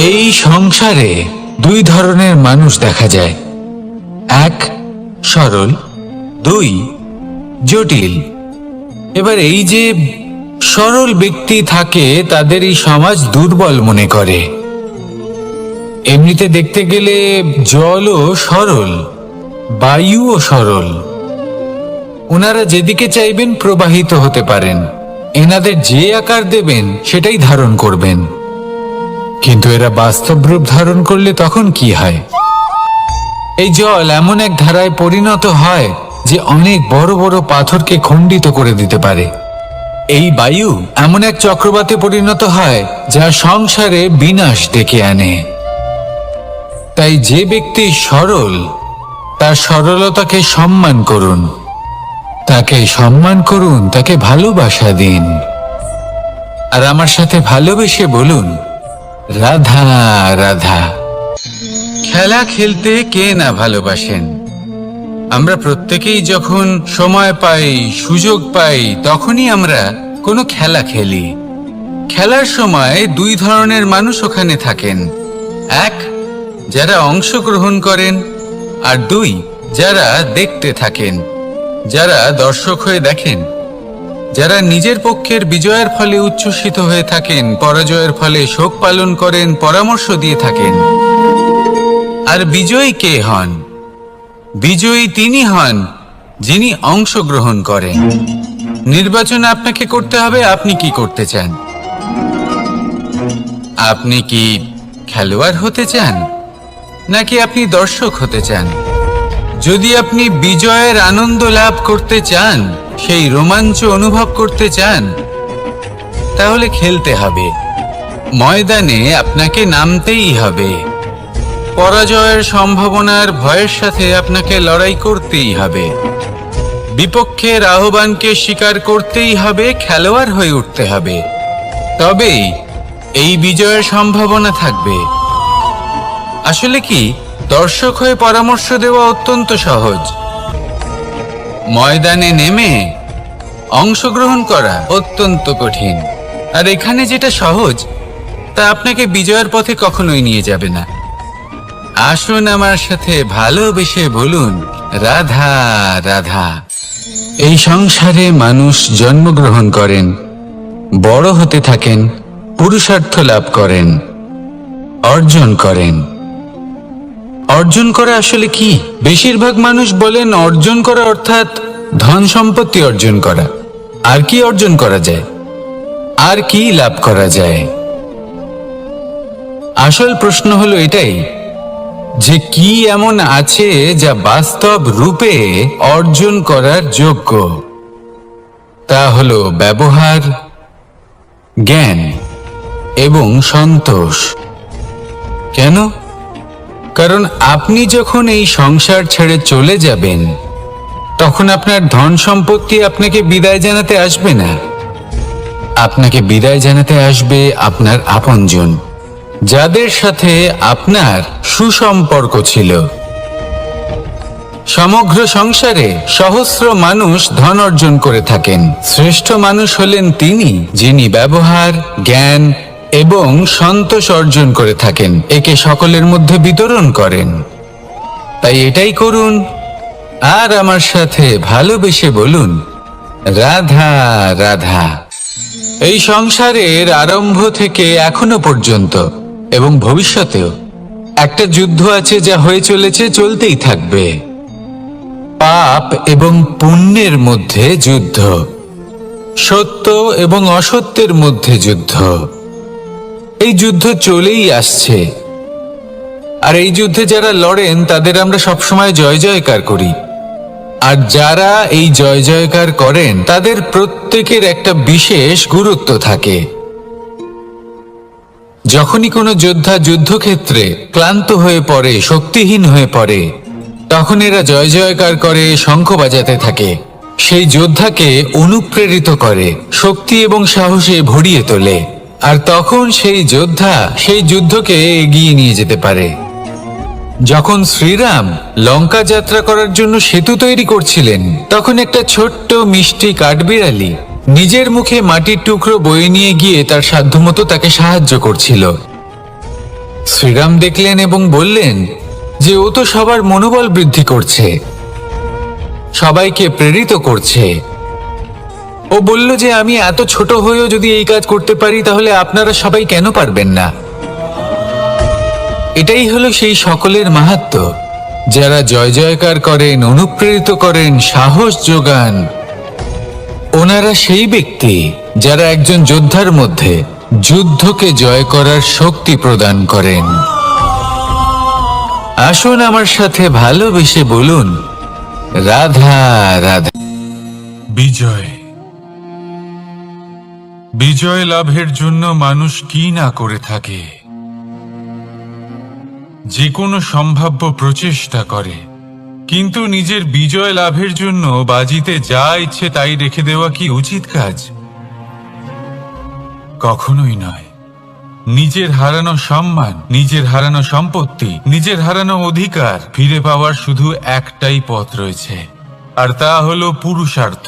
এই সংসারে দুই ধরনের মানুষ দেখা যায়, এক সরল, দুই জটিল। এবার এই যে সরল ব্যক্তি থাকে তাদের এই সমাজ দুর্বল মনে করে। এমনিতে দেখতে গেলে জলও সরল, বায়ুও সরল। ওনারা যেদিকে চাইবেন প্রবাহিত হতে পারেন, এনাদের যে আকার দেবেন সেটাই ধারণ করবেন। কিন্তু এরা বাস্তব রূপ ধারণ করলে তখন কি হয়? এই জল এমন এক ধারায় পরিণত হয় যে অনেক বড় বড় পাথরকে খণ্ডিত করে দিতে পারে। এই বায়ু এমন এক চক্রবাতে পরিণত হয় যা সংসারে বিনাশ ডেকে আনে। তাই যে ব্যক্তি সরল, তার সরলতাকে সম্মান করুন, তাকে সম্মান করুন, তাকে ভালোবাসা দিন। আর আমার সাথে ভালোবেসে বলুন, রাধা রাধা। খেলা খেলতে কে না ভালোবাসেন? আমরা প্রত্যেকেই যখন সময় পাই, সুযোগ পাই, তখনই আমরা কোনো খেলা খেলি। খেলার সময় দুই ধরনের মানুষ ওখানে থাকেন, এক যারা অংশগ্রহণ করেন, আর দুই যারা দেখতে থাকেন, যারা দর্শক হয়ে দেখেন, যারা নিজের পক্ষের বিজয়ের ফলে উচ্ছ্বসিত হয়ে থাকেন, পরাজয়ের ফলে শোক পালন করেন, পরামর্শ দিয়ে থাকেন। আর বিজয়ী কে হন? বিজয়ী তিনি হন যিনি অংশগ্রহণ করেন। নির্বাচন আপনাকে করতে হবে, আপনি কি করতে চান? আপনি কি খেলোয়াড় হতে চান, নাকি আপনি দর্শক হতে চান? যদি আপনি বিজয়ের আনন্দ লাভ করতে চান, সেই রোমাঞ্চ অনুভব করতে চান, তাহলে খেলতে হবে। ময়দানে আপনাকে নামতেই হবে। পরাজয়ের সম্ভাবনার ভয়ের সাথে আপনাকে লড়াই করতেই হবে। বিপক্ষের আহ্বানকে স্বীকার করতেই হবে, খেলোয়াড় হয়ে উঠতে হবে। তবেই এই বিজয়ের সম্ভাবনা থাকবে। আসলে কি, দর্শক হয়ে পরামর্শ দেওয়া অত্যন্ত সহজ, ময়দানে নেমে অংশগ্রহণ করা অত্যন্ত কঠিন। আর এখানে যেটা সহজ, তা আপনাকে বিজয়ের পথে কখনোই নিয়ে যাবে না। আসুন আমার সাথে ভালোবেসে বলুন, রাধা রাধা। এই সংসারে মানুষ জন্মগ্রহণ করেন, বড় হতে থাকেন, পুরুষার্থ লাভ করেন, অর্জন করেন। অর্জন করা আসলে কি? বেশিরভাগ মানুষ বলেন অর্জন করা অর্থাৎ ধন সম্পত্তি অর্জন করা। আর কি অর্জন করা যায়? আর কি লাভ করা যায়? আসল প্রশ্ন হলো এটাই যে কি এমন আছে যা বাস্তব রূপে অর্জন করার যোগ্য। তা হলো ব্যবহার, জ্ঞান এবং সন্তোষ। কেন? কারণ আপনি যখন এই সংসার ছেড়ে চলে যাবেন, তখন আপনার ধন সম্পত্তি আপনাকে বিদায় জানাতে আসবে না। আপনাকে বিদায় জানাতে আসবে আপনার আপনজন, যাদের সাথে আপনার সুসম্পর্ক ছিল। সমগ্র সংসারে সহস্র মানুষ ধন অর্জন করে থাকেন। শ্রেষ্ঠ মানুষ হলেন তিনি যিনি ব্যবহার, জ্ঞান এবং সন্তোষ অর্জন করে থাকেন, একে সকলের মধ্যে বিতরণ করেন। তাই এটাই করুন, আর আমার সাথে ভালোবেসে বলুন, রাধা রাধা। এই সংসারের আরম্ভ থেকে এখনো পর্যন্ত এবং ভবিষ্যতেও একটা যুদ্ধ আছে, যা হয়ে চলেছে, চলতেই থাকবে। পাপ এবং পুণ্যের মধ্যে যুদ্ধ, সত্য এবং অসত্যের মধ্যে যুদ্ধ। এই যুদ্ধ চলেই আসছে। আর এই যুদ্ধে যারা লড়েন তাদের আমরা সবসময় জয় জয়কার করি। আর যারা এই জয় জয়কার করেন তাদের প্রত্যেকের একটা বিশেষ গুরুত্ব থাকে। যখনই কোনো যোদ্ধা যুদ্ধক্ষেত্রে ক্লান্ত হয়ে পড়ে, শক্তিহীন হয়ে পড়ে, তখন এরা জয় জয়কার করে, শঙ্খ বাজাতে থাকে। সেই যোদ্ধাকে অনুপ্রেরিত করে, শক্তি এবং সাহসে ভরিয়ে তোলে। আর তখন সেই যোদ্ধা সেই যুদ্ধকে এগিয়ে নিয়ে যেতে পারে। যখন শ্রীরাম লঙ্কা যাত্রা করার জন্য সেতু তৈরি করছিলেন, তখন একটা ছোট্ট মিষ্টি কাঠবিড়ালি নিজের মুখে মাটির টুকরো বয়ে নিয়ে গিয়ে তার সাধ্যমতো তাকে সাহায্য করছিল। শ্রীরাম দেখলেন এবং বললেন যে ও তো সবার মনোবল বৃদ্ধি করছে, সবাইকে প্রেরিত করছে। ও বলল যে আমি এত ছোট হয়েও যদি এই কাজ করতে পারি, তাহলে আপনারা সবাই কেন পারবেন না? এটাই হলো সেই সকলের মাহাত্ম্য, যারা জয় জয়কার করেন, অনুপ্রেরিত করেন, সাহস যোগান। ওনারা সেই ব্যক্তি যারা একজন যোদ্ধার মধ্যে যুদ্ধকে জয় করার শক্তি প্রদান করেন। আসুন আমার সাথে ভালোবেসে বলুন, রাধা রাধা। বিজয়, বিজয় লাভের জন্য মানুষ কি না করে থাকে, যে কোনো সম্ভাব্য প্রচেষ্টা করে, কিন্তু নিজের বিজয় লাভের জন্য বাজিতে যা ইচ্ছে তাই রেখে দেওয়া কি উচিত কাজ? কখনোই নয়। নিজের হারানো সম্মান, নিজের হারানো সম্পত্তি, নিজের হারানো অধিকার ফিরে পাওয়ার শুধু একটাই পথ রয়েছে, আর তা হলো পুরুষার্থ,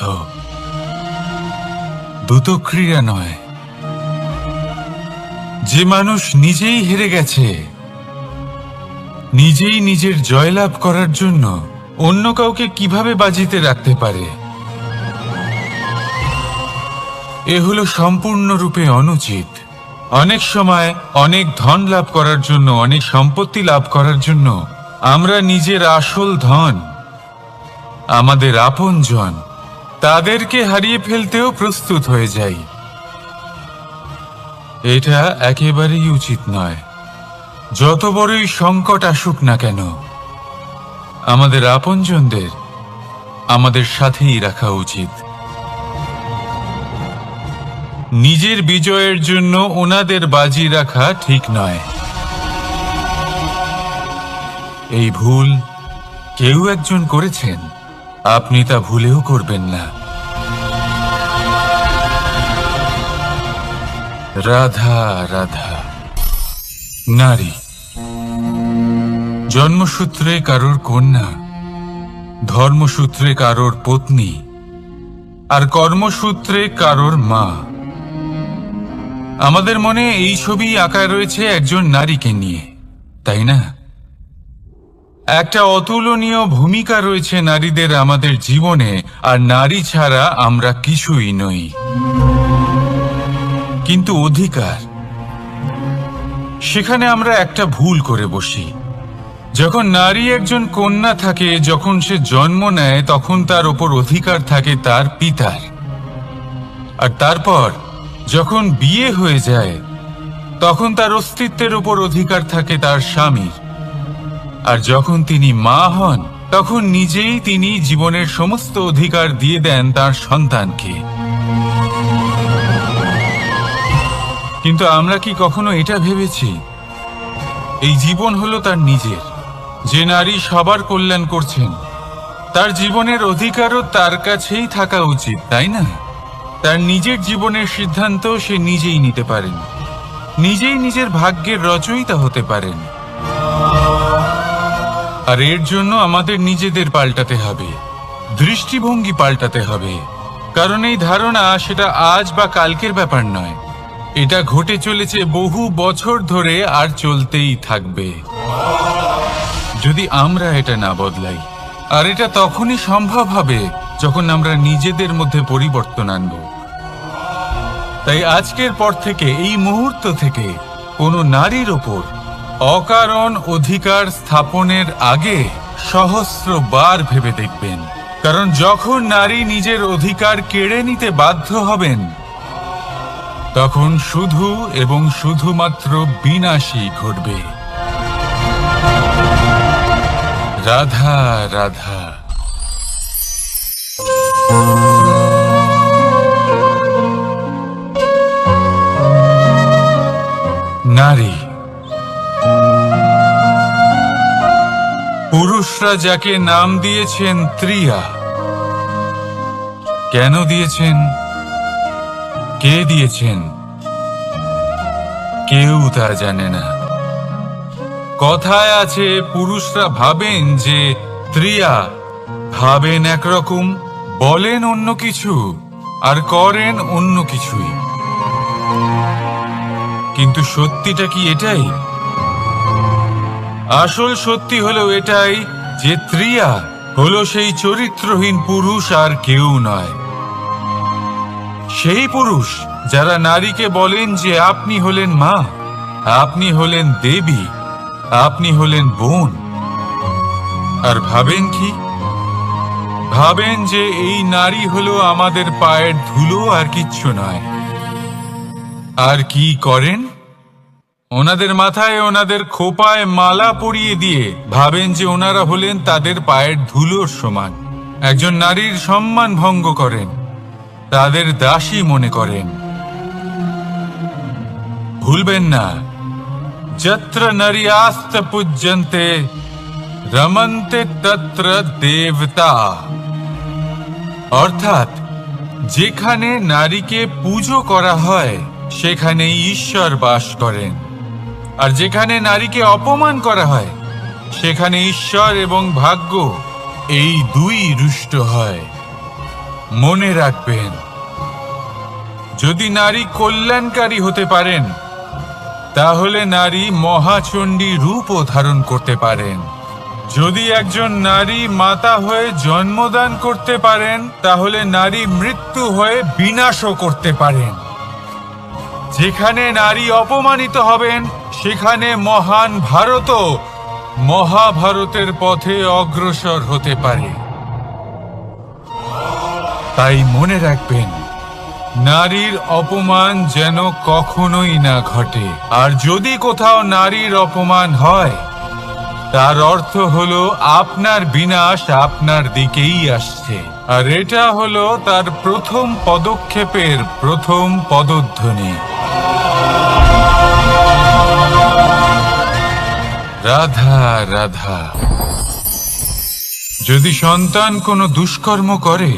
দ্রুতক্রিয়া নয়। যে মানুষ নিজেই হেরে গেছে, নিজেই নিজের জয়লাভ করার জন্য অন্য কাউকে কিভাবে বাজিতে রাখতে পারে? এ হলো সম্পূর্ণরূপে অনুচিত। অনেক সময় অনেক ধন লাভ করার জন্য, অনেক সম্পত্তি লাভ করার জন্য আমরা নিজের আসল ধন, আমাদের আপনজন, তাদেরকে হারিয়ে ফেলতেও প্রস্তুত হয়ে যাই। এটা একেবারেই উচিত নয়। যত বড়ই সংকট আসুক না কেন, আমাদের আপনজনদের আমাদের সাথেই রাখা উচিত। নিজের বিজয়ের জন্য ওনাদের বাজি রাখা ঠিক নয়। এই ভুল কেউ একজন করেছেন, আপনি তা ভুলেও করবেন না। রাধা রাধা। নারী জন্মসূত্রে কারোর কন্যা, ধর্মসূত্রে কারোর পত্নী, আর কর্মসূত্রে কারোর মা। আমাদের মনে এই ছবি আঁকা রয়েছে একজন নারীকে নিয়ে, তাই না? একটা অতুলনীয় ভূমিকা রয়েছে নারীদের আমাদের জীবনে, আর নারী ছাড়া আমরা কিছুই নই। কিন্তু অধিকার, সেখানে আমরা একটা ভুল করে বসি। যখন নারী একজন কন্যা থাকে, যখন সে জন্ম নেয়, তখন তার ওপর অধিকার থাকে তার পিতার। আর তারপর যখন বিয়ে হয়ে যায়, তখন তার অস্তিত্বের উপর অধিকার থাকে তার স্বামীর। আর যখন তিনি মা হন, তখন নিজেই তিনি জীবনের সমস্ত অধিকার দিয়ে দেন তার সন্তানকে। কিন্তু আমরা কি কখনো এটা ভেবেছি এই জীবন হলো তার নিজের? যে নারী সবার কল্যাণ করছেন, তার জীবনের অধিকারও তার কাছেই থাকা উচিত, তাই না? তার নিজের জীবনের সিদ্ধান্ত সে নিজেই নিতে পারেন, নিজেই নিজের ভাগ্যের রচয়িতা হতে পারেন। আর এর জন্য আমাদের নিজেদের পাল্টাতে হবে, দৃষ্টিভঙ্গি পাল্টাতে হবে। কারণ এই ধারণা সেটা আজ বা কালকের ব্যাপার নয়, এটা ঘটে চলেছে বহু বছর ধরে, আর চলতেই থাকবে যদি আমরা এটা না বদলাই। আর এটা তখনই সম্ভব হবে যখন আমরা নিজেদের মধ্যে পরিবর্তন আনব। তাই আজকের পর থেকে, এই মুহূর্ত থেকে, কোনো নারীর ওপর অকারণ অধিকার স্থাপনের আগে সহস্রবার ভেবে দেখবেন। কারণ যখন নারী নিজের অধিকার কেড়ে নিতে বাধ্য হবেন, তখন শুধু এবং শুধুমাত্র বিনাশই ঘটবে। রাধা রাধা। নারী, পুরুষরা যাকে নাম দিয়েছেন ত্রিয়া। কেন দিয়েছেন, কে দিয়েছেন, কেউ তা জানে না। কথায় আছে, পুরুষরা ভাবেন যে ত্রিয়া, ভাবেন একরকম, বলেন অন্য কিছু, আর করেন অন্য কিছুই। কিন্তু সত্যিটা কি এটাই? আসল সত্যি হলো এটাই যে ত্রিয়া হলো সেই চরিত্রহীন পুরুষ আর কেউ নয়। সেই পুরুষ যারা নারীকে বলেন যে আপনি হলেন মা, আপনি হলেন দেবী, আপনি হলেন বোন। আর ভাবেন কি? ভাবেন যে এই নারী হলো আমাদের পায়ের ধুলো আর কিচ্ছু নয়। আর কি করেন? ওনাদের মাথায় ওনাদের খোপায় মালা পরিয়ে দিয়ে ভাবেন যে ওনারা হলেন তাদের পায়ের ধুলোর সমান। একজন নারীর সম্মান ভঙ্গ করেন, তাদের দাসী মনে করেন। ভুলবেন না, যত্র নারীয়াস্ত পূজ্যন্তে রমন্তে তত্র দেবতা। অর্থাৎ যেখানে নারীকে পুজো করা হয় সেখানেই ঈশ্বর বাস করেন, আর যেখানে নারীকে অপমান করা হয় সেখানে ঈশ্বর এবং ভাগ্য এই দুই রুষ্ট হয়। মনে রাখবেন, যদি নারী কল্যাণকারী হতে পারেন তাহলে নারী মহাচণ্ডী রূপও ধারণ করতে পারেন। যদি একজন নারী মাতা হয়ে জন্মদান করতে পারেন তাহলে নারী মৃত্যু হয়ে বিনাশও করতে পারেন। যেখানে নারী অপমানিত হবেন সেখানে মহান ভারতও মহাভারতের পথে অগ্রসর হতে পারে। তাই মনে রাখবেন, নারীর অপমান যেন কখনোই না ঘটে। আর যদি কোথাও নারীর অপমান হয় তার অর্থ হলো আপনার বিনাশ আপনার দিকেই আসছে। আর এটা হলো তার প্রথম পদক্ষেপের প্রথম পদধ্বনি। রাধা রাধা। যদি সন্তান কোনো দুষ্কর্ম করে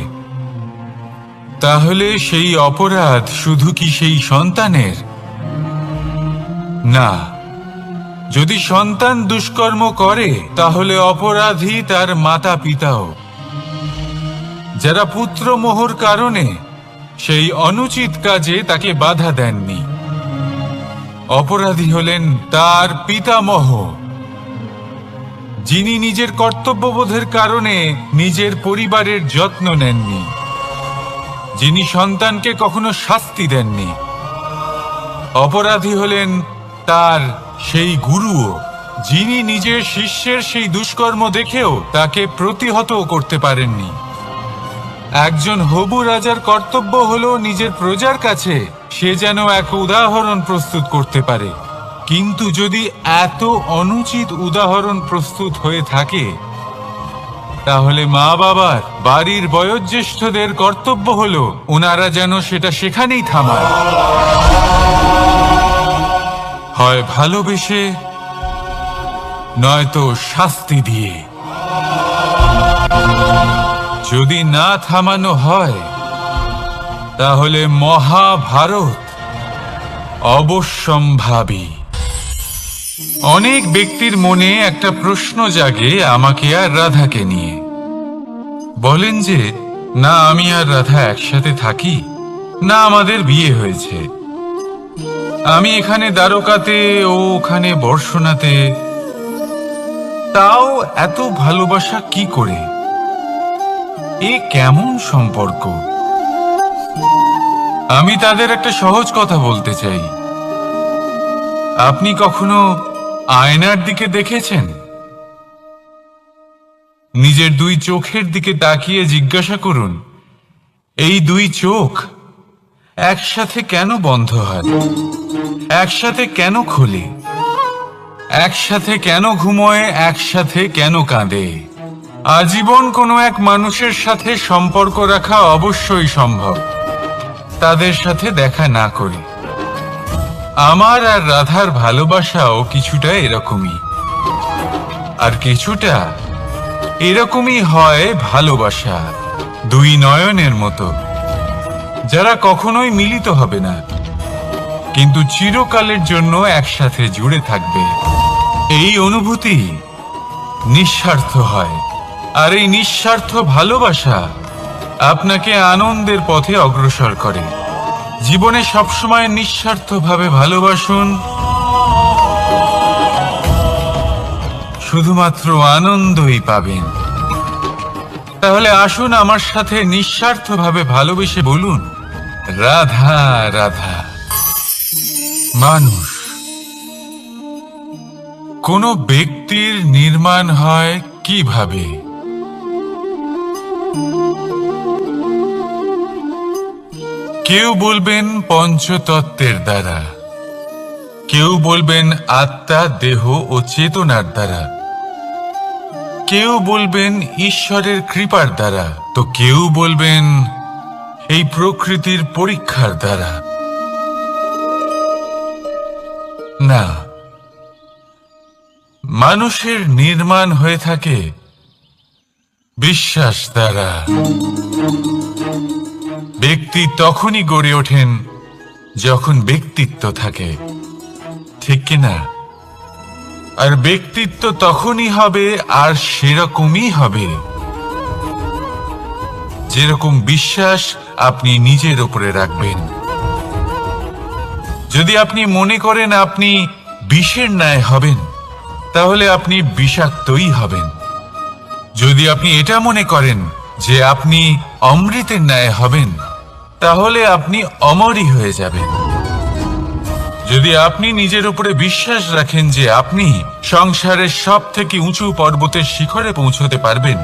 তাহলে সেই অপরাধ শুধু কি সেই সন্তানের? না, যদি সন্তান দুষ্কর্ম করে তাহলে অপরাধী তার মাতা পিতাও, যারা পুত্রমোহর কারণে সেই অনুচিত কাজে তাকে বাধা দেননি। অপরাধী হলেন তার পিতামহ, যিনি নিজের কর্তব্যবোধের কারণে নিজের পরিবারের যত্ন নেননি, যিনি সন্তানকে কখনো শাস্তি দেননি। অপরাধী হলেন তার সেই গুরুও, যিনি নিজের শিষ্যের সেই দুষ্কর্ম দেখেও তাকে প্রতিহত করতে পারেননি। একজন হবু রাজার কর্তব্য হলো নিজের প্রজার কাছে সে যেন এক উদাহরণ প্রস্তুত করতে পারে। কিন্তু যদি এত অনুচিত উদাহরণ প্রস্তুত হয়ে থাকে তাহলে মা বাবার, বাড়ির বয়োজ্যেষ্ঠদের কর্তব্য হলো ওনারা যেন সেটা সেখানেই থামায়, হয় ভালোবেসে নয়তো শাস্তি দিয়ে। যদি না থামানো হয় তাহলে মহাভারত অবশ্যম্ভাবী। অনেক ব্যক্তির মনে একটা প্রশ্ন জাগে আমাকে আর রাধাকে নিয়ে। বলেন যে না আমি আর রাধা একসাথে থাকি, না আমাদের বিয়ে হয়েছে। আমি এখানে দ্বারকাতে, ও ওখানে বর্ষনাতে, তাও এত ভালোবাসা কি করে? এ কেমন সম্পর্ক? আমি তাদের একটা সহজ কথা বলতে চাই। আপনি কখনো আয়নার দিকে দেখেছেন? নিজের দুই চোখের দিকে তাকিয়ে জিজ্ঞাসা করুন, এই দুই চোখ একসাথে কেন বন্ধ হয়? একসাথে কেন খোলে? একসাথে কেন ঘুমোয়? একসাথে কেন কাঁদে? আজীবন কোনো এক মানুষের সাথে সম্পর্ক রাখা অবশ্যই সম্ভব, তাদের সাথে দেখা না করে। আমার আর রাধার ভালোবাসাও কিছুটা এরকমই, আর কিছুটা এরকমই হয় ভালোবাসা দুই নয়নের মতো, যারা কখনোই মিলিত হবে না কিন্তু চিরকালের জন্য একসাথে জুড়ে থাকবে। এই অনুভূতি নিঃস্বার্থ হয়, আর এই নিঃস্বার্থ ভালোবাসা আপনাকে আনন্দের পথে অগ্রসর করে। জীবনে সবসময় নিঃস্বার্থভাবে ভালোবাসুন, শুধুমাত্র আনন্দই পাবেন। তাহলে আসুন আমার সাথে নিঃস্বার্থভাবে ভালোবেসে বলুন, রাধা রাধা। মানুষ, কোন ব্যক্তির নির্মাণ হয় কিভাবে? কেউ বলবেন পঞ্চতত্ত্বের দ্বারা, কেউ বলবেন আত্মা, দেহ ও চেতনার দ্বারা, কেউ বলবেন ঈশ্বরের কৃপার দ্বারা, তো কেউ বলবেন এই প্রকৃতির পরীক্ষার দ্বারা। না, মানুষের নির্মাণ হয়ে থাকে বিশ্বাস দ্বারা। ব্যক্তি তখনই গড়ে ওঠেন যখন ব্যক্তিত্ব থাকে, ঠিক কিনা? আর ব্যক্তিত্ব তখনই হবে আর সেরকমই হবে যেরকম বিশ্বাস আপনি নিজের উপরে রাখবেন। যদি আপনি মনে করেন আপনি বিষের ন্যায় হবেন, তাহলে আপনি বিষাক্তই হবেন। যদি আপনি এটা মনে করেন যে আপনি অমৃতের ন্যায় হবেন, তাহলে আপনি অমরই হয়ে যাবেন। যদি আপনি নিজের উপরে বিশ্বাস রাখেন যে আপনি সংসারের সব থেকে উঁচু পর্বতের শিখরে পৌঁছতে পারবেন,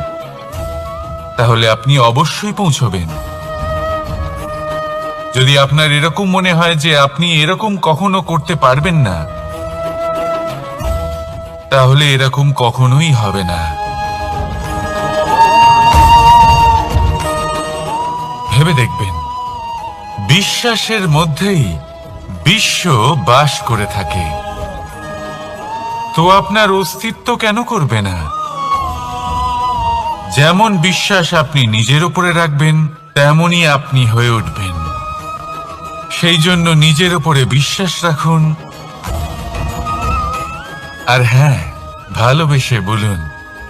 তাহলে আপনি অবশ্যই পৌঁছবেন। যদি আপনার এরকম মনে হয় যে আপনি এরকম কখনো করতে পারবেন না, তাহলে এরকম কখনোই হবে না। ভেবে দেখবেন, বিশ্বাসের মধ্যেই বিশ্ব বাস করে থাকে। তো আপনার অস্তিত্ব কেন করবে না? যেমন বিশ্বাস আপনি নিজের উপরে রাখবেন, তেমনই আপনি হয়ে উঠবেন। সেই জন্য নিজের উপরে বিশ্বাস রাখুন, আর হ্যাঁ, ভালোবেসে বলুন,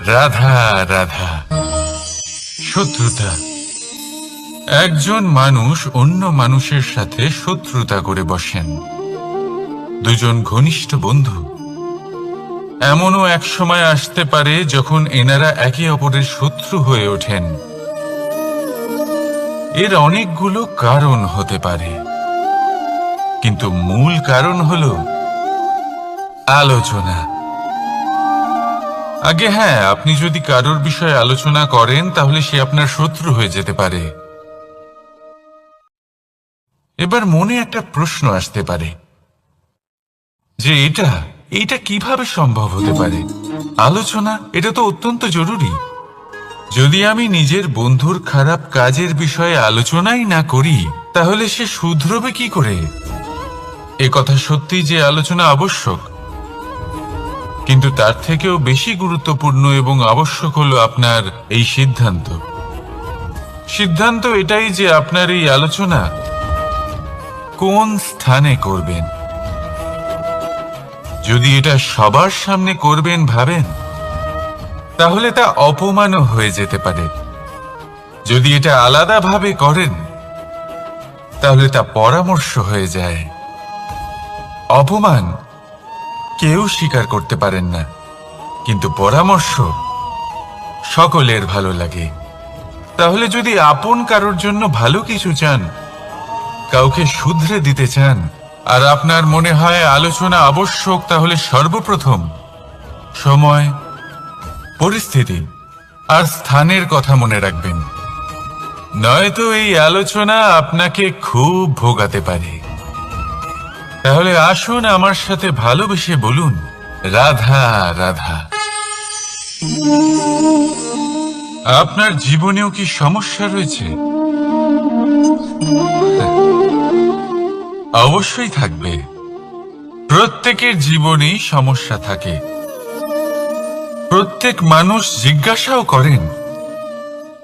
রাধা রাধা। শত্রুতা, একজন মানুষ অন্য মানুষের সাথে শত্রুতা করে বসেন। দুজন ঘনিষ্ঠ বন্ধু, এমনও এক সময় আসতে পারে যখন এনারা একে অপরের শত্রু হয়ে ওঠেন। এর অনেকগুলো কারণ হতে পারে, কিন্তু মূল কারণ হলো আলোচনা। আগে হ্যাঁ, আপনি যদি কারোর বিষয়ে আলোচনা করেন, তাহলে সে আপনার শত্রু হয়ে যেতে পারে। এবার মনে একটা প্রশ্ন আসতে পারে যে এটা কিভাবে সম্ভব হতে পারে? আলোচনা, এটা তো অত্যন্ত জরুরি। যদি আমি নিজের বন্ধুর খারাপ কাজের বিষয়ে আলোচনাই না করি, তাহলে সে শুধরবে কি করে? এ কথা সত্যি যে আলোচনা আবশ্যক, কিন্তু তার থেকেও বেশি গুরুত্বপূর্ণ এবং আবশ্যক হলো আপনার এই সিদ্ধান্ত। সিদ্ধান্ত এটাই যে আপনার এই আলোচনা কোন স্থানে করবেন। যদি এটা সবার সামনে করবেন ভাবেন, তাহলে তা অপমানও হয়ে যেতে পারে। যদি এটা আলাদাভাবে করেন, তাহলে তা পরামর্শ হয়ে যায়। অপমান কেউ স্বীকার করতে পারেন না, কিন্তু পরামর্শ সকলের ভালো লাগে। তাহলে যদি আপন কারোর জন্য ভালো কিছু চান, কাউকে শুধরে দিতে চান, আর আপনার মনে হয় আলোচনা আবশ্যক, তাহলে সর্বপ্রথম সময়, পরিস্থিতি আর স্থানের কথা মনে রাখবেন। নয়তো এই আলোচনা আপনাকে খুব ভোগাতে পারে। তাহলে আসুন আমার সাথে ভালোবেসে বলুন, রাধা রাধা। আপনার জীবনেও কি সমস্যা রয়েছে? অবশ্যই থাকবে। প্রত্যেকের জীবনেই সমস্যা থাকে। প্রত্যেক মানুষ জিজ্ঞাসাও করেন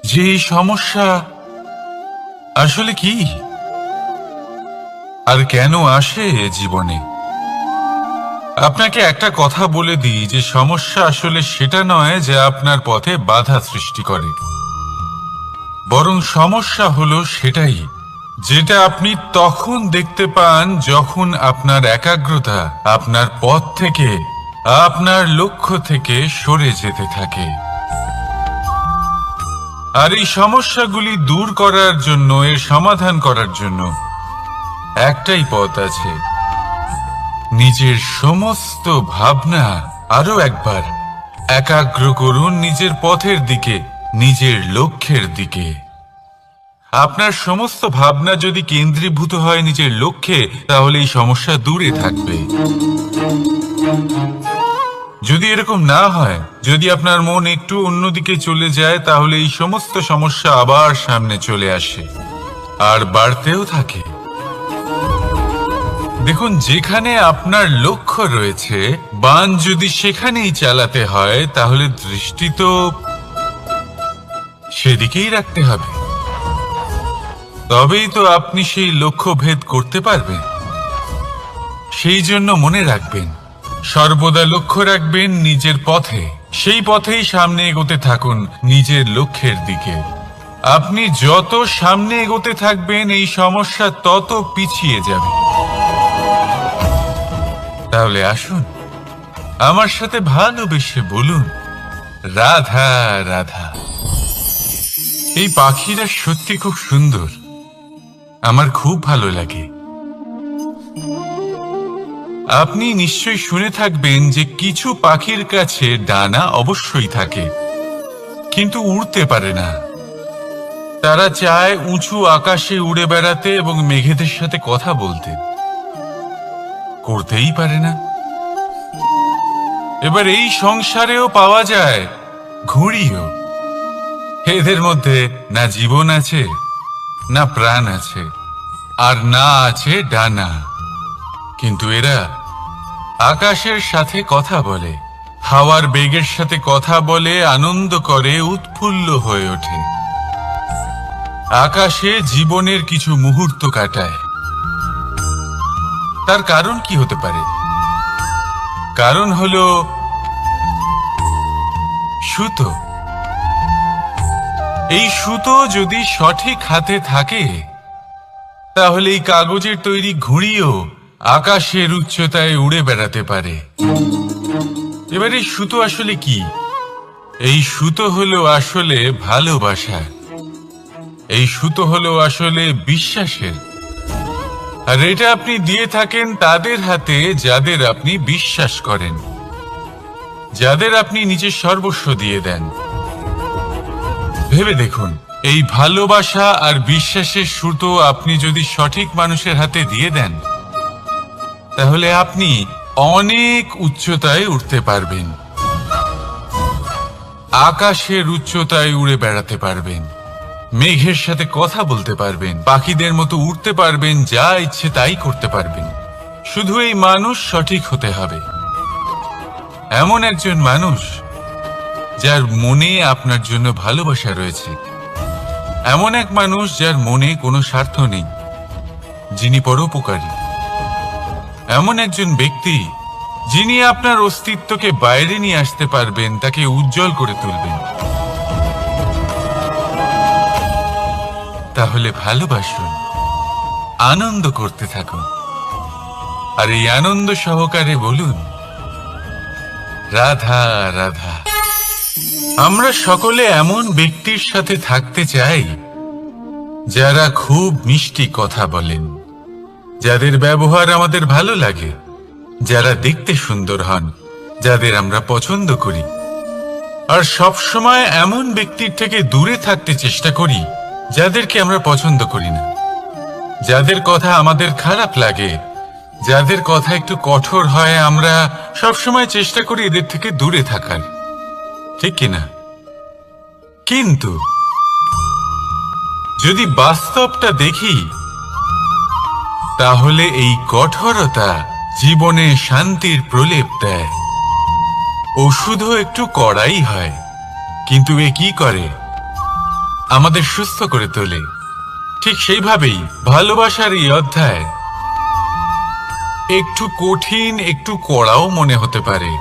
যে এই সমস্যা আসলে কি আর কেন আসে জীবনে। আপনাকে একটা কথা বলে দিই যে সমস্যা আসলে সেটা নয় যে আপনার পথে বাধা সৃষ্টি করে, বরং সমস্যা হলো সেটাই যেটা আপনি তখন দেখতে পান যখন আপনার একাগ্রতা আপনার পথ থেকে আপনার লক্ষ্য থেকে সরে যেতে থাকে। আর এই সমস্যাগুলি দূর করার জন্য, এর সমাধান করার জন্য একটাই পথ আছে। নিজের সমস্ত ভাবনা আরো একবার একাগ্র করুন নিজের পথের দিকে, নিজের লক্ষ্যের দিকে। আপনার সমস্ত ভাবনা যদি কেন্দ্রীভূত হয় নিজের লক্ষ্যে, তাহলে এই সমস্যা দূরে থাকবে। যদি এরকম না হয়, যদি আপনার মন একটু অন্যদিকে চলে যায়, তাহলে এই সমস্ত সমস্যা আবার সামনে চলে আসে আর বাড়তেও থাকে। দেখুন, যেখানে আপনার লক্ষ্য রয়েছে, বাণ যদি সেখানেই চালাতে হয়, তাহলে দৃষ্টি তো সেদিকেই রাখতে হবে। তবেই তো আপনি সেই লক্ষ্য ভেদ করতে পারবেন। সেই জন্য মনে রাখবেন, সর্বদা লক্ষ্য রাখবেন নিজের পথে, সেই পথেই সামনে এগোতে থাকুন নিজের লক্ষ্যের দিকে। আপনি যত সামনে এগোতে থাকবেন, এই সমস্যা তত পিছিয়ে যাবে। তাহলে আসুন, আমার সাথে ভালোবেসে বলুন, রাধা রাধা। এই পাখিরা সত্যি খুব সুন্দর, আমার খুব ভালো লাগে। আপনি নিশ্চয়ই শুনে থাকবেন যে কিছু পাখির কাছে ডানা অবশ্যই থাকে, কিন্তু উড়তে পারে না। তারা চায় উঁচু আকাশে উড়ে বেড়াতে এবং মেঘেদের সাথে কথা বলতে, করতেই পারে না। এবার এই সংসারেও পাওয়া যায় ঘুড়িও। এদের মধ্যে না জীবন আছে, না প্রাণ আছে, আর না আছে ডানা, কিন্তু এরা আকাশের সাথে কথা বলে, হাওয়ার বেগের সাথে কথা বলে, আনন্দ করে, উৎফুল্ল হয়ে ওঠে। আকাশে জীবনের কিছু মুহূর্ত কাটায়। তার কারণ কি হতে পারে? কারণ হলো সুতো। এই সুতো যদি সঠিক হাতে থাকে, তাহলে এই কাগজের তৈরি ঘুড়িও আকাশের উচ্চতায় উড়ে বেড়াতে পারে। এবার এই সুতো আসলে কি? এই সুতো হলো আসলে ভালোবাসা। এই সুতো হলো আসলে বিশ্বাসের। আর এটা আপনি দিয়ে থাকেন তাদের হাতে যাদের আপনি বিশ্বাস করেন, যাদের আপনি নিজের সর্বস্ব দিয়ে দেন। ভেবে দেখুন, এই ভালোবাসা আর বিশ্বাসের সুতো আপনি যদি সঠিক মানুষের হাতে দিয়ে দেন, তাহলে আপনি অনেক উচ্চতায় উঠতে পারবেন, আকাশের উচ্চতায় উড়ে বেড়াতে পারবেন, মেঘের সাথে কথা বলতে পারবেন, পাখিদের মতো উড়তে পারবেন, যা ইচ্ছে তাই করতে পারবেন। শুধু এই মানুষ সঠিক হতে হবে, এমন একজন মানুষ যার মনে আপনার জন্য ভালোবাসা রয়েছে, এমন এক মানুষ যার মনে কোনো স্বার্থ নেই, যিনি পরোপকারী, এমন একজন ব্যক্তি যিনি আপনার অস্তিত্বকে বাইরে নিয়ে আসতে পারবেন, তাকে উজ্জ্বল করে তুলবেন। তাহলে ভালোবাসুন, আনন্দ করতে থাকুন, আর এই আনন্দ সহকারে বলুন, রাধা রাধা। আমরা সকলে এমন ব্যক্তির সাথে থাকতে চাই যারা খুব মিষ্টি কথা বলেন, যাদের ব্যবহার আমাদের ভালো লাগে, যারা দেখতে সুন্দর হন, যাদের আমরা পছন্দ করি। আর সব সময় এমন ব্যক্তির থেকে দূরে থাকতে চেষ্টা করি যাদেরকে আমরা পছন্দ করি না, যাদের কথা আমাদের খারাপ লাগে, যাদের কথা একটু কঠোর হয়। আমরা সবসময় চেষ্টা করি এদের থেকে দূরে থাকার, ঠিক কিনা? কিন্তু যদি বাস্তবটা দেখি, তাহলে এই কঠোরতা জীবনে শান্তির প্রলেপ দেয়। ওষুধও একটু কড়াই হয়, কিন্তু এ কি করে? আমাদের সুস্থ করে তোলে। ঠিক সেইভাবেই ভালোবাসার এই অধ্যায় একটু কঠিন, একটু কড়াও মনে হতে পারে,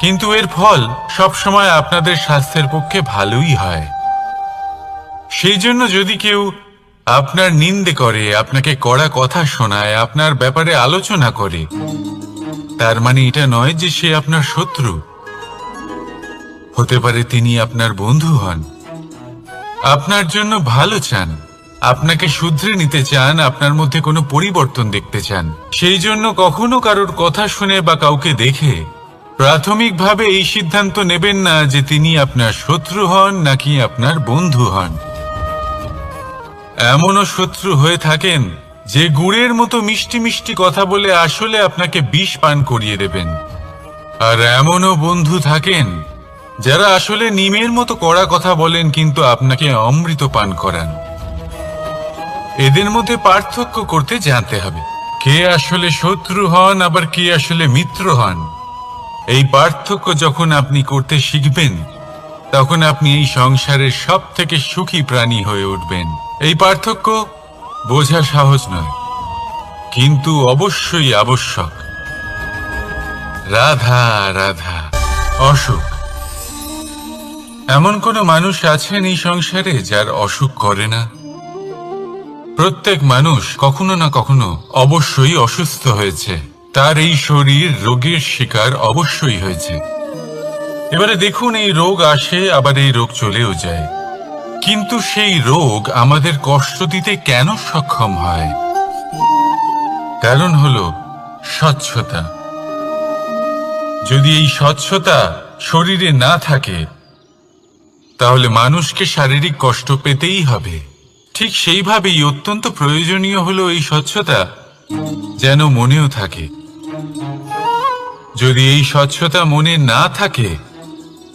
কিন্তু এর ফল সবসময় আপনাদের স্বাস্থ্যের পক্ষে ভালোই হয়। সেই জন্য যদি কেউ আপনার নিন্দে করে, আপনাকে কড়া কথা শোনায়, আপনার ব্যাপারে আলোচনা করে, তার মানে এটা নয় যে সে আপনার শত্রু। হতে পারে তিনি আপনার বন্ধু হন, আপনার জন্য ভালো চান, আপনাকে শুধরে নিতে চান, আপনার মধ্যে কোনো পরিবর্তন দেখতে চান। সেই জন্য কখনো কারোর কথা শুনে বা কাউকে দেখে প্রাথমিকভাবে এই সিদ্ধান্ত নেবেন না যে তিনি আপনার শত্রু হন নাকি আপনার বন্ধু হন। এমনও শত্রু হয়ে থাকেন যে গুড়ের মতো মিষ্টি মিষ্টি কথা বলে আসলে আপনাকে বিষ পান করিয়ে দেবেন, আর এমনও বন্ধু থাকেন যারা আসলে নিমের মতো কড়া কথা বলেন কিন্তু আপনাকে অমৃত পান করান। এদের মধ্যে পার্থক্য করতে জানতে হবে কে আসলে শত্রু হন আবার কে আসলে মিত্র হন। এই পার্থক্য যখন আপনি করতে শিখবেন তখন আপনি এই সংসারের সব থেকে সুখী প্রাণী হয়ে উঠবেন। এই পার্থক্য বোঝা সহজ নয়, কিন্তু অবশ্যই আবশ্যক। রাধা রাধা। অসুখ। এমন কোন মানুষ আছেন এই সংসারে যার অসুখ করে না? প্রত্যেক মানুষ কখনো না কখনো অবশ্যই অসুস্থ হয়েছে, তার এই শরীর রোগের শিকার অবশ্যই হয়েছে। এবারে দেখুন, এই রোগ আসে আবার এই রোগ চলেও যায়, কিন্তু সেই রোগ আমাদের কষ্ট দিতে কেন সক্ষম হয়? কারণ হলো স্বচ্ছতা। যদি এই স্বচ্ছতা শরীরে না থাকে তাহলে মানুষকে শারীরিক কষ্ট পেতেই হবে। ঠিক সেইভাবেই অত্যন্ত প্রয়োজনীয় হলো এই স্বচ্ছতা যেন মনেও থাকে। যদি এই স্বচ্ছতা মনে না থাকে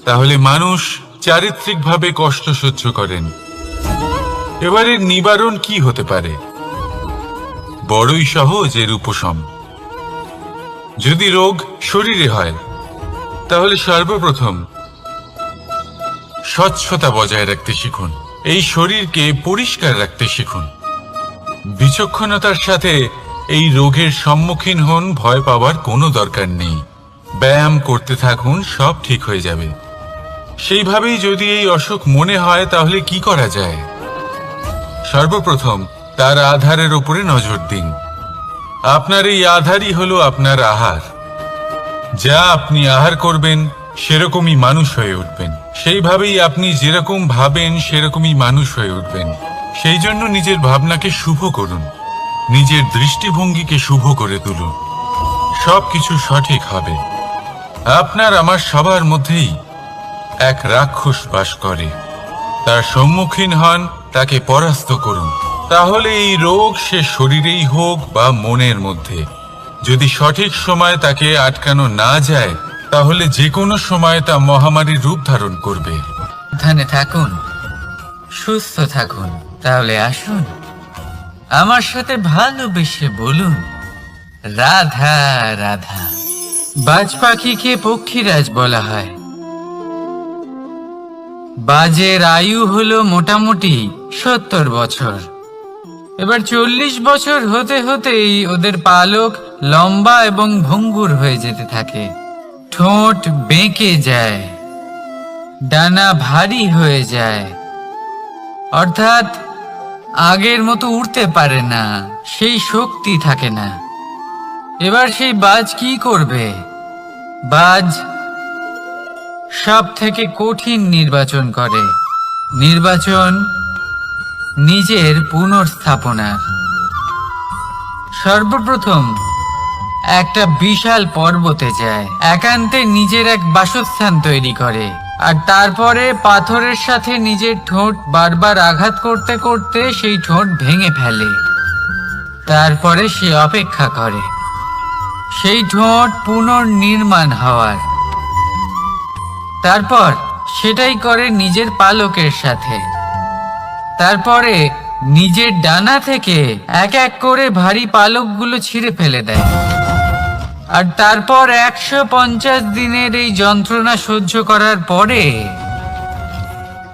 তাহলে মানুষ চারিত্রিকভাবে কষ্ট সহ্য করেন। এবারে নিবারণ কি হতে পারে? বড়ই সহজ এর উপশম। যদি রোগ শরীরে হয় তাহলে সর্বপ্রথম স্বচ্ছতা বজায় রাখতে শিখুন, এই শরীরকে পরিষ্কার রাখতে শিখুন। বিচক্ষণতার সাথে এই রোগের সম্মুখীন হন, ভয় পাওয়ার কোনো দরকার নেই। ব্যায়াম করতে থাকুন, সব ঠিক হয়ে যাবে। সেইভাবেই যদি এই অসুখ মনে হয় তাহলে কি করা যায়? সর্বপ্রথম তার আধারের উপরে নজর দিন। আপনার এই আধারই হলো আপনার আহার। যা আপনি আহার করবেন সেরকমই মানুষ হয়ে উঠবেন। সেইভাবেই আপনি যেরকম ভাবেন সেরকমই মানুষ হয়ে উঠবেন। সেই জন্য নিজের ভাবনাকে শুভ করুন, নিজের দৃষ্টিভঙ্গিকে শুভ করে তুলুন, সবকিছু সঠিক হবে। আপনার আমার সবার মধ্যেই এক রাক্ষস বাস করে, তার সম্মুখীন হন, তাকে পরাস্ত করুন। তাহলে এই রোগ সে শরীরেই হোক বা মনের মধ্যে, যদি সঠিক সময় তাকে আটকানো না যায় তাহলে যে কোনো সময় তা মহামারীর রূপ ধারণ করবে। সাবধানে থাকুন, সুস্থ থাকুন। তাহলে আসুন আমার সাথে ভালোবেসে বলুন রাধা রাধা। বাজ পাখিকে পক্ষীরাজ বলা হয়। বাজের আয়ু হলো মোটামুটি 70 বছর। এবার 40 বছর হতে হতেই ওদের পালক লম্বা এবং ভঙ্গুর হয়ে যেতে থাকে, ঠোঁট বেঁকে যায়, ডানা ভারী হয়ে যায়, অর্থাৎ আগের মতো উড়তে পারে না, সেই শক্তি থাকে না। এবার সেই বাজ কি করবে? বাজ সব থেকে কঠিন নির্বাচন করে, নির্বাচন নিজের পুনর্স্থাপনার। সর্বপ্রথম একটা বিশাল পর্বতে যায়, একান্তে নিজের এক বাসস্থান তৈরি করে, আর তারপরে পাথরের সাথে নিজের ঠোঁট বারবার আঘাত করতে করতে সেই ঠোঁট ভেঙে ফেলে। তারপরে সে অপেক্ষা করে সেই ঠোঁট পুনর্নির্মাণ হওয়ার। তারপর সেটাই করে নিজের পালকের সাথে। তারপরে নিজের ডানা থেকে এক এক করে ভারী পালকগুলো ছিঁড়ে ফেলে দেয়, আর তারপর 150 দিনের এই যন্ত্রণা সহ্য করার পরে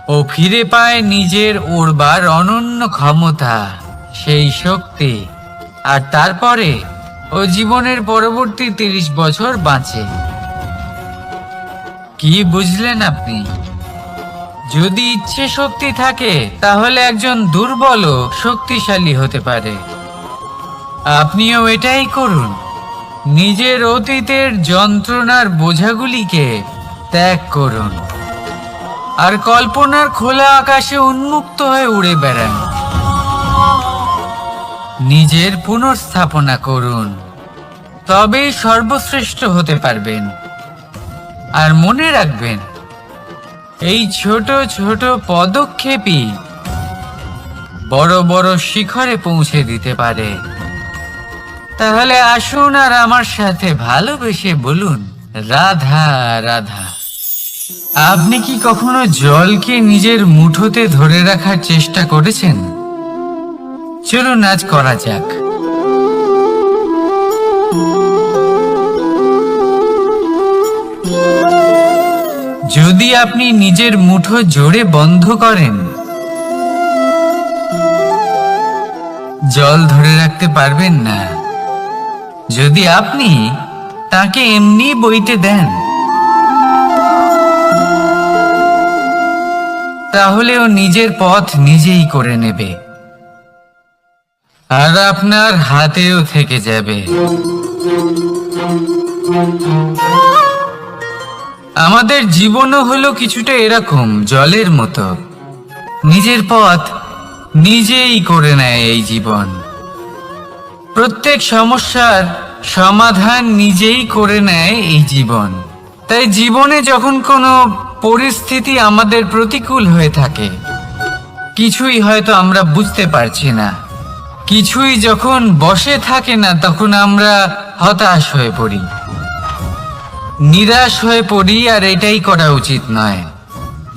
ও ফিরে পায় নিজের উড়বার অনন্য ক্ষমতা, সেই শক্তি। আর তারপরে ও জীবনের পরবর্তী 30 বছর বাঁচে। কি বুঝলেন আপনি? যদি ইচ্ছে শক্তি থাকে তাহলে একজন দুর্বলও শক্তিশালী হতে পারে। আপনিও এটাই করুন, নিজের অতীতের যন্ত্রণার বোঝাগুলিকে ত্যাগ করুন আর কল্পনার খোলা আকাশে উন্মুক্ত হয়ে উড়ে বেড়ান। নিজের পুনর্স্থাপনা করুন, তবেই সর্বশ্রেষ্ঠ হতে পারবেন। আর মনে রাখবেন, এই ছোট ছোট পদক্ষেপই বড় বড় শিখরে পৌঁছে দিতে পারে। তাহলে আসুন আর আমার সাথে ভালোবেসে বলুন, রাধা রাধা। আপনি কি কখনো জলকে নিজের মুঠোতে ধরে রাখার চেষ্টা করেছেন? চলুন আজ করা যাক। যদি আপনি নিজের মুঠো জোরে বন্ধ করেন, জল ধরে রাখতে পারবেন না। যদি আপনি তাকে এমনি বইতে দেন, তাহলে ও নিজের পথ নিজেই করে নেবে আর আপনার হাতেও থেকে যাবে। আমাদের জীবনও হলো কিছুটা এরকম, জলের মতো। নিজের পথ নিজেই করে নেয় এই জীবন। প্রত্যেক সমস্যার সমাধান নিজেই করে নেয় এই জীবন। তাই জীবনে যখন কোনো পরিস্থিতি আমাদের প্রতিকূল হয়ে থাকে, কিছুই হয়তো আমরা বুঝতে পারছি না, কিছুই যখন বসে থাকে না, তখন আমরা হতাশ হয়ে পড়ি, নিরাশ হয়ে পড়ি। আর এটাই করা উচিত নয়।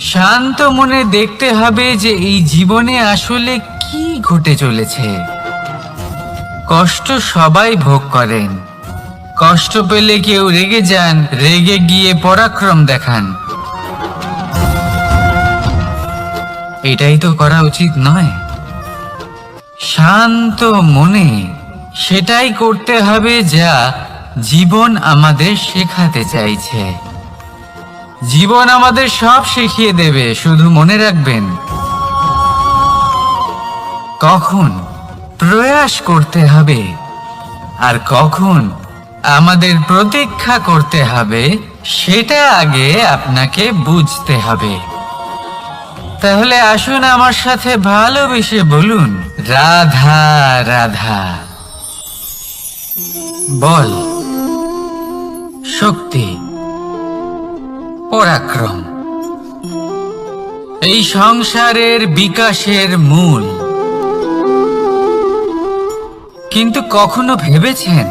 শান্ত মনে দেখতে হবে যে এই জীবনে আসলে কি ঘটে চলেছে। কষ্ট সবাই ভোগ করেন। কষ্ট পেলে কেউ রেগে যান, রেগে গিয়ে পরাক্রম দেখান। এটাই তো করা উচিত নয়। শান্ত মনে সেটাই করতে হবে যা জীবন আমাদের শেখাতে চাইছে। জীবন আমাদের সব শিখিয়ে দেবে, শুধু মনে রাখবেন কখন প্রয়াস করতে হবে আর কখন আমাদের প্রতীক্ষা করতে হবে, সেটা আগে আপনাকে বুঝতে হবে। তাহলে আসুন আমার সাথে ভালোবেসে বলুন, রাধা রাধা। বল, শক্তি, পরাক্রম এই সংসারের বিকাশের মূল। কিন্তু কখনো ভেবেছেন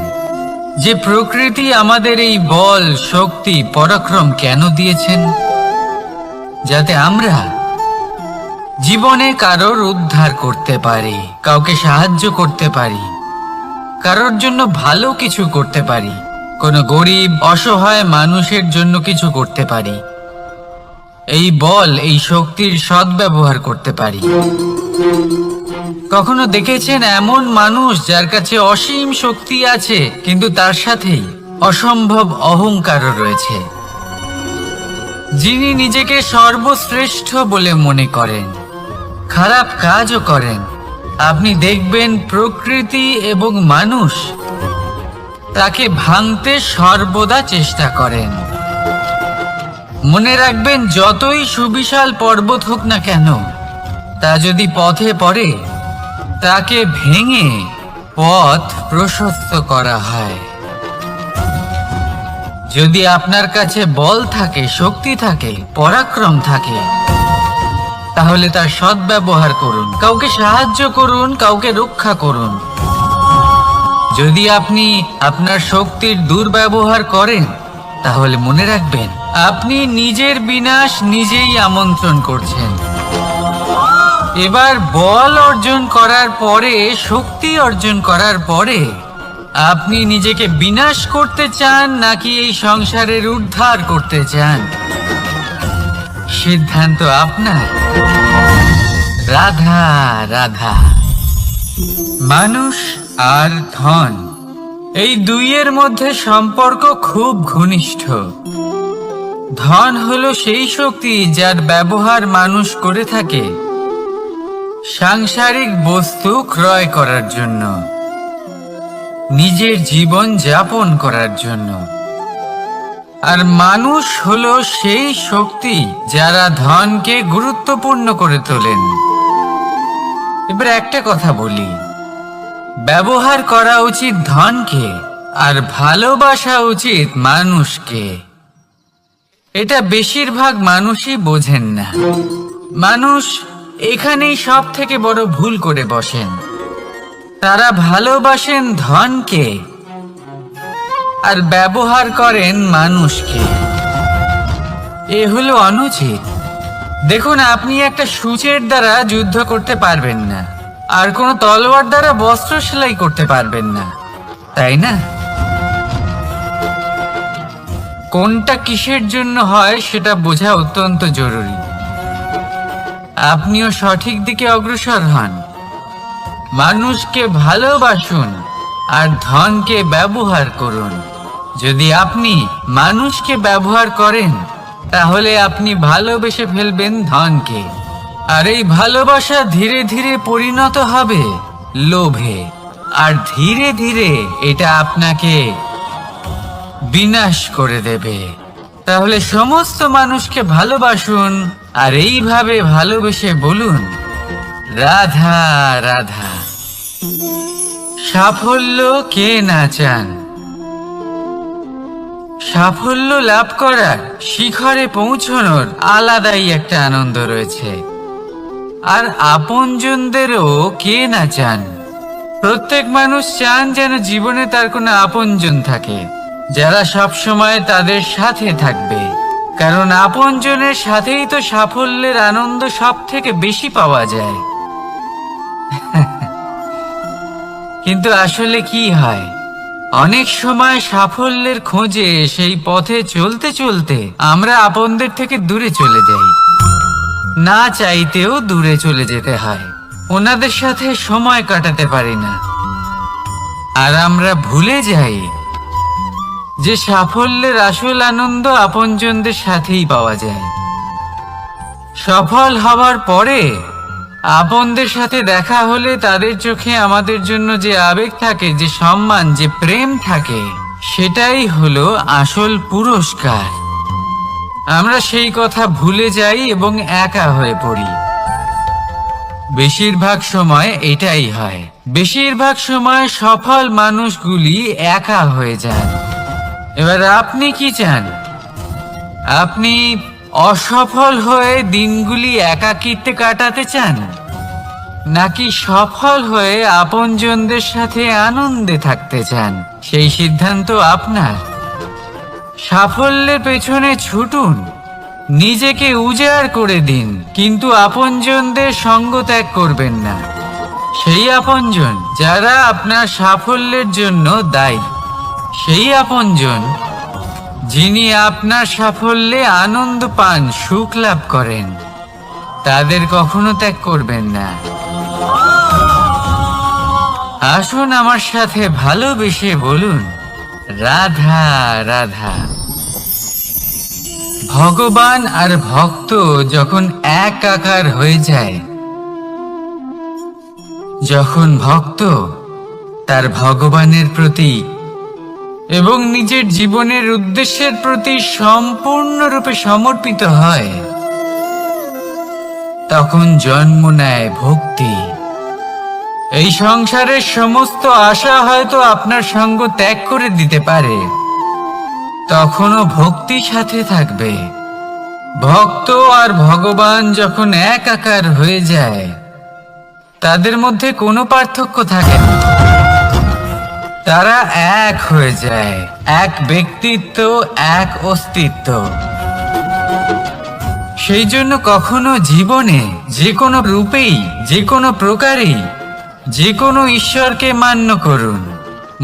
যে প্রকৃতি আমাদের এই বল, শক্তি, পরাক্রম কেন দিয়েছেন? যাতে আমরা জীবনে কারোর উদ্ধার করতে পারি, কাউকে সাহায্য করতে পারি, কারোর জন্য ভালো কিছু করতে পারি, কোনো গরিব অসহায় মানুষের জন্য কিছু করতে পারি। এই বল, এই শক্তির সদ্ব্যবহার করতে পারি। কখনো দেখেছেন এমন মানুষ যার কাছে অসীম শক্তি আছে, কিন্তু তার সাথেই অসম্ভব অহংকারও রয়েছে, যিনি নিজেকে সর্বশ্রেষ্ঠ বলে মনে করেন, খারাপ কাজও করেন। আপনি দেখবেন প্রকৃতি এবং মানুষ তাকে ভাঙতে সর্বদা চেষ্টা করেন। মনে রাখবেন, যতই সুবিশাল পর্বত হোক না কেন, তা যদি পথে পড়ে, তাকে ভেঙে পথ প্রশস্ত করা হয়। যদি আপনার কাছে বল থাকে, শক্তি থাকে, পরাক্রম থাকে, তাহলে তার সদ্ব্যবহার করুন, কাউকে সাহায্য করুন, কাউকে রক্ষা করুন। যদি আপনি আপনার শক্তির দুর্ব্যবহার করেন, তাহলে মনে রাখবেন আপনি নিজের বিনাশ নিজেই আমন্ত্রণ করছেন। এবার বল অর্জন করার পরে, শক্তি অর্জন করার পরে, আপনি নিজেকে বিনাশ করতে চান নাকি এই সংসারের উদ্ধার করতে চান? সিদ্ধান্ত আপনার। রাধা রাধা। মানুষ আর ধন, এই দুইয়ের মধ্যে সম্পর্ক খুব ঘনিষ্ঠ। ধন হলো সেই শক্তি যার ব্যবহার মানুষ করে থাকে সাংসারিক বস্তু ক্রয় করার জন্য। নিজের জীবন যাপন করার জন্য। আর মানুষ হলো সেই শক্তি যারা ধনকে গুরুত্বপূর্ণ করে তোলেন। এবার একটা কথা বলি, ব্যবহার করা উচিত ধনকে আর ভালোবাসা উচিত মানুষকে। এটা বেশিরভাগ মানুষই বোঝেন না। মানুষ এখানেই সব থেকে বড় ভুল করে বসেন। তারা ভালোবাসেন ধনকে আর ব্যবহার করেন মানুষকে। এ হলো অনুচিত। দেখুন, আপনি একটা সূচের দ্বারা যুদ্ধ করতে পারবেন না, আর কোনো তলোয়ার দ্বারা বস্ত্র সেলাই করতে পারবেন না, তাই না? কোনটা কিসের জন্য হয় সেটা বোঝা অত্যন্ত জরুরি। আপনিও সঠিক দিকে অগ্রসর হন। মানুষকে ভালোবাসুন আর ধনকে ব্যবহার করুন। যদি আপনি মানুষকে ব্যবহার করেন, তাহলে আপনি ভালোবেসে ফেলবেন ধনকে। আর এই ভালোবাসা ধীরে ধীরে পরিণত হবে লোভে, আর ধীরে ধীরে এটা আপনাকে বিনাশ করে দেবে। তাহলে সমস্ত মানুষকে ভালোবাসুন আর এইভাবে ভালোবেসে বলুন, রাধা রাধা। সাফল্য কে না চান? সাফল্য লাভ করার, শিখরে পৌঁছানোর আলাদাই একটা আনন্দ রয়েছে। আর আপনজনদেরও কে না চান? প্রত্যেক মানুষ চান যেন জীবনে তার কোনো আপনজন থাকে, যারা সব সময় তাদের সাথে থাকবে। কারণ আপনজনের সাথেই তো সাফল্যের আনন্দ সব থেকে বেশি পাওয়া যায়। কিন্তু আসলে কি হয়, অনেক সময় সাফল্যের খোঁজে সেই পথে চলতে চলতে আমরা আপনদের থেকে দূরে চলে যাই। না চাইতেও দূরে চলে যেতে হয়, ওনাদের সাথে সময় কাটাতে পারি না। আর আমরা ভুলে যাই যে সাফল্যের আসল আনন্দ আপনজনদের সাথেই পাওয়া যায়। সফল হবার পরে আপনদের সাথে দেখা হলে তাদের চোখে আমাদের জন্য যে আবেগ থাকে, যে সম্মান, যে প্রেম থাকে, সেটাই হলো আসল পুরস্কার। আমরা সেই কথা ভুলে যাই এবং একা হয়ে পড়ি। বেশিরভাগ সময় এটাই হয়। বেশিরভাগ সময় সফল মানুষগুলি একা হয়ে যান। এবার আপনি কি চান? আপনি অসফল হয়ে দিনগুলি একাকিত্বে কাটাতে চান, নাকি সফল হয়ে আপনজনদের সাথে আনন্দে থাকতে চান? সেই সিদ্ধান্ত আপনার। সাফল্যের পেছনে ছুটুন, নিজেকে উজাড় করে দিন, কিন্তু আপনজনদের সঙ্গ ত্যাগ করবেন না। সেই আপনজন যারা আপনার সাফল্যের জন্য দায়ী, সেই আপনজন যিনি আপনার সাফল্যে আনন্দ পান, সুখ লাভ করেন, তাদের কখনো ত্যাগ করবেন না। আসুন আমার সাথে ভালোবেসে বলুন, রাধা রাধা। ভগবান আর ভক্ত যখন একাকার হয়ে যায়, যখন ভক্ত তার ভগবানের প্রতি এবং নিজের জীবনের উদ্দেশ্যের প্রতি সম্পূর্ণরূপে সমর্পিত হয়, তখন জন্ম নেয় ভক্তি। এই সংসারের সমস্ত আশা হয়তো আপনার সঙ্গ ত্যাগ করে দিতে পারে, তখনও ভক্তি সাথে থাকবে। ভক্ত আর ভগবান যখন একাকার হয়ে যায়, তাদের মধ্যে কোনো পার্থক্য থাকে না। তারা এক হয়ে যায়, এক ব্যক্তিত্ব, এক অস্তিত্ব। সেই জন্য কখনো জীবনে যে কোনো রূপেই, যে কোনো প্রকারেই, যে কোনো ঈশ্বরকে মান্য করুন।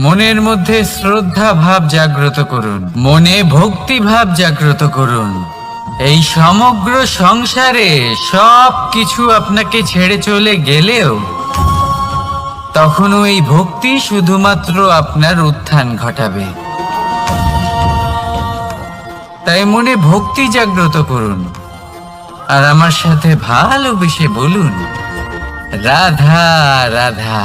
মনের মধ্যে শ্রদ্ধা ভাব জাগ্রত করুন, মনে ভক্তি ভাব জাগ্রত করুন। এই সমগ্র সংসারে সব কিছু আপনাকে ছেড়ে চলে গেলেও তখনও এই ভক্তি শুধুমাত্র আপনার উত্থান ঘটাবে। তাই মনে ভক্তি জাগ্রত করুন আর আমার সাথে ভালোবেসে বলুন, রাধা রাধা।